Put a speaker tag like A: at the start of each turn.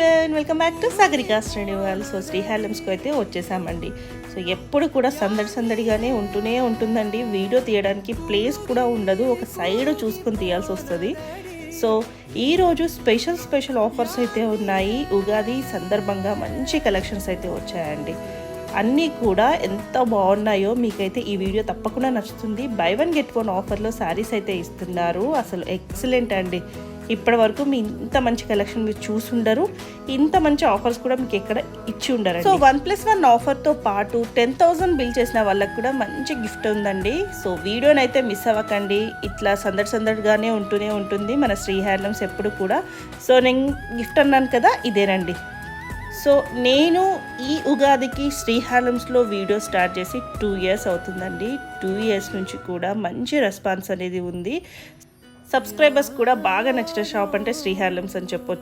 A: Everyone, welcome back to Sagarika Srinival. So శ్రీహాలమ్స్కి అయితే వచ్చేసామండి. సో ఎప్పుడు కూడా సందడిగానే ఉంటుందండి. వీడియో తీయడానికి ప్లేస్ కూడా ఉండదు, ఒక సైడ్ చూసుకొని తీయాల్సి వస్తుంది. సో ఈరోజు స్పెషల్ ఆఫర్స్ అయితే ఉన్నాయి. ఉగాది సందర్భంగా మంచి కలెక్షన్స్ అయితే వచ్చాయండి. అన్నీ కూడా ఎంత బాగున్నాయో మీకైతే ఈ వీడియో తప్పకుండా నచ్చుతుంది. బై వన్ గెట్ వన్ ఆఫర్లో శారీస్ అయితే ఇస్తున్నారు. అసలు ఎక్సలెంట్ అండి. ఇప్పటి వరకు మీ ఇంత మంచి కలెక్షన్ మీరు చూసుండరు, ఇంత మంచి ఆఫర్స్ కూడా మీకు ఎక్కడ ఇచ్చి ఉండరు. సో 1+1 ఆఫర్తో పాటు 10,000 బిల్ చేసిన వాళ్ళకి కూడా మంచి గిఫ్ట్ ఉందండి. సో వీడియోని అయితే మిస్ అవ్వకండి. ఇట్లా సందడిగానే ఉంటుంది మన శ్రీ హ్యాండ్లూమ్స్ ఎప్పుడు కూడా. సో నేను గిఫ్ట్ అన్నాను కదా, ఇదేనండి. సో నేను ఈ ఉగాదికి శ్రీ హ్యాండ్లూమ్స్లో వీడియో స్టార్ట్ చేసి 2 ఇయర్స్ అవుతుందండి. 2 ఇయర్స్ నుంచి కూడా మంచి రెస్పాన్స్ అనేది ఉంది. సబ్స్క్రైబర్స్ కూడా బాగా నచ్చిన షాప్ అంటే శ్రీ హ్యాండ్లూమ్స్ అని చెప్పొచ్చు.